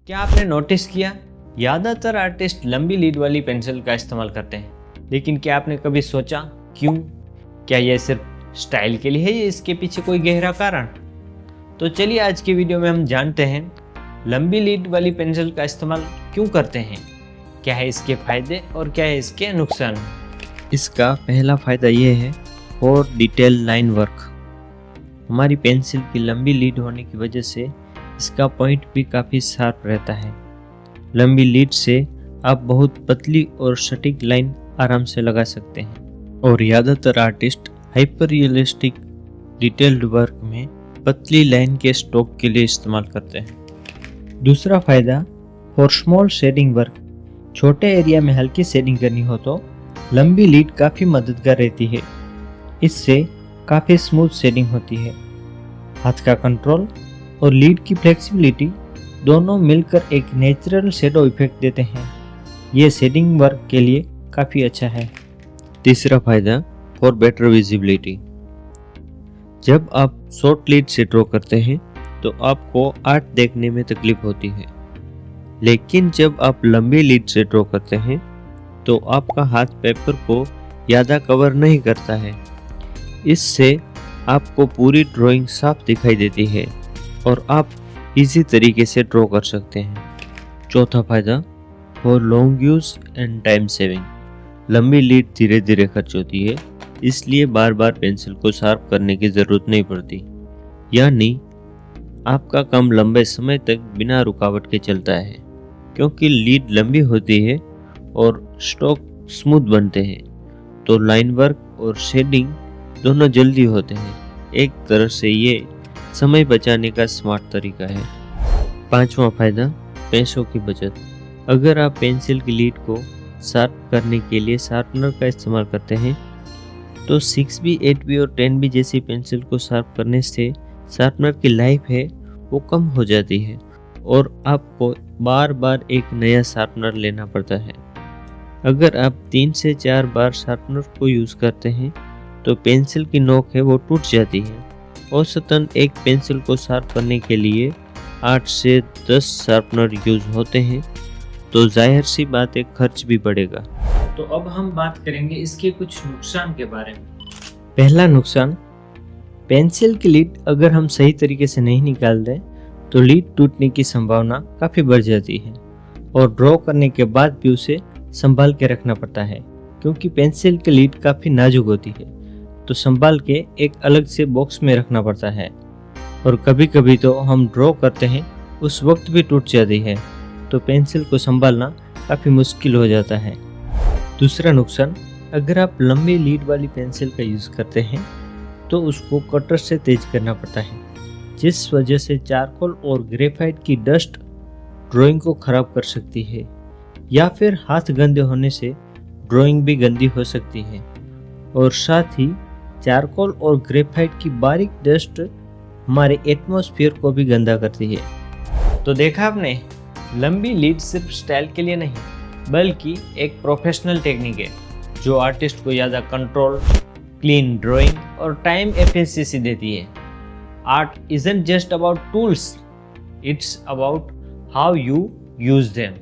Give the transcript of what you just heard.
क्या आपने नोटिस किया, ज़्यादातर आर्टिस्ट लंबी लीड वाली पेंसिल का इस्तेमाल करते हैं, लेकिन क्या आपने कभी सोचा क्यों? क्या यह सिर्फ स्टाइल के लिए है या इसके पीछे कोई गहरा कारण? तो चलिए आज की वीडियो में हम जानते हैं लंबी लीड वाली पेंसिल का इस्तेमाल क्यों करते हैं, क्या है इसके फायदे और क्या है इसके नुकसान। इसका पहला फ़ायदा ये है और डिटेल लाइन वर्क। हमारी पेंसिल की लंबी लीड होने की वजह से इसका पॉइंट भी काफ़ी शार्प रहता है। लंबी लीड से आप बहुत पतली और सटीक लाइन आराम से लगा सकते हैं और ज़्यादातर artist hyper realistic detailed work में पतली लाइन के स्ट्रोक के लिए इस्तेमाल करते हैं। दूसरा फ़ायदा फॉर स्मॉल शेडिंग वर्क। छोटे एरिया में हल्की शेडिंग करनी हो तो लंबी लीड काफ़ी मददगार रहती है। इससे काफ़ी स्मूथ शेडिंग होती है। हाथ का कंट्रोल और लीड की फ्लेक्सिबिलिटी दोनों मिलकर एक नेचुरल शेडो इफेक्ट देते हैं। ये शेडिंग वर्क के लिए काफ़ी अच्छा है। तीसरा फ़ायदा फॉर बेटर विजिबिलिटी। जब आप शॉर्ट लीड से ड्रॉ करते हैं तो आपको आर्ट देखने में तकलीफ होती है, लेकिन जब आप लंबी लीड से ड्रॉ करते हैं तो आपका हाथ पेपर को ज़्यादा कवर नहीं करता है। इससे आपको पूरी ड्राइंग साफ दिखाई देती है और आप इजी तरीके से ड्रॉ कर सकते हैं। चौथा फ़ायदा for long use and time saving. लंबी लीड धीरे धीरे खर्च होती है, इसलिए बार बार पेंसिल को शार्प करने की ज़रूरत नहीं पड़ती, यानी आपका काम लंबे समय तक बिना रुकावट के चलता है। क्योंकि लीड लंबी होती है और स्ट्रोक स्मूथ बनते हैं तो लाइन वर्क और शेडिंग दोनों जल्दी होते हैं। एक तरह से ये समय बचाने का स्मार्ट तरीका है। पांचवा फायदा पैसों की बचत। अगर आप पेंसिल की लीड को शार्प करने के लिए शार्पनर का इस्तेमाल करते हैं तो 6B, 8B और 10B जैसी पेंसिल को शार्प करने से शार्पनर की लाइफ है वो कम हो जाती है और आपको बार बार एक नया शार्पनर लेना पड़ता है। अगर आप 3 से 4 बार शार्पनर को यूज़ करते हैं तो पेंसिल की नोक है वो टूट जाती है। औसतन एक पेंसिल को शार्प करने के लिए 8 से 10 शार्पनर यूज़ होते हैं, तो जाहिर सी बात है खर्च भी बढ़ेगा। तो अब हम बात करेंगे इसके कुछ नुकसान के बारे में। पहला नुकसान, पेंसिल की लीड अगर हम सही तरीके से नहीं निकाल दें तो लीड टूटने की संभावना काफ़ी बढ़ जाती है और ड्रॉ करने के बाद भी उसे संभाल के रखना पड़ता है। क्योंकि पेंसिल की लीड काफ़ी नाजुक होती है तो संभाल के एक अलग से बॉक्स में रखना पड़ता है और कभी कभी तो हम ड्रॉ करते हैं उस वक्त भी टूट जाती है, तो पेंसिल को संभालना काफ़ी मुश्किल हो जाता है। दूसरा नुकसान, अगर आप लंबी लीड वाली पेंसिल का यूज़ करते हैं तो उसको कटर से तेज करना पड़ता है, जिस वजह से चारकोल और ग्रेफाइट की डस्ट ड्राइंग को ख़राब कर सकती है, या फिर हाथ गंदे होने से ड्राइंग भी गंदी हो सकती है। और साथ ही चारकोल और ग्रेफाइट की बारीक डस्ट हमारे एटमॉस्फेयर को भी गंदा करती है। तो देखा आपने, लंबी लीड सिर्फ स्टाइल के लिए नहीं बल्कि एक प्रोफेशनल टेक्निक है जो आर्टिस्ट को ज़्यादा कंट्रोल, क्लीन ड्राइंग और टाइम एफिशिएंसी देती है। Art isn't just about tools, it's about how you use them.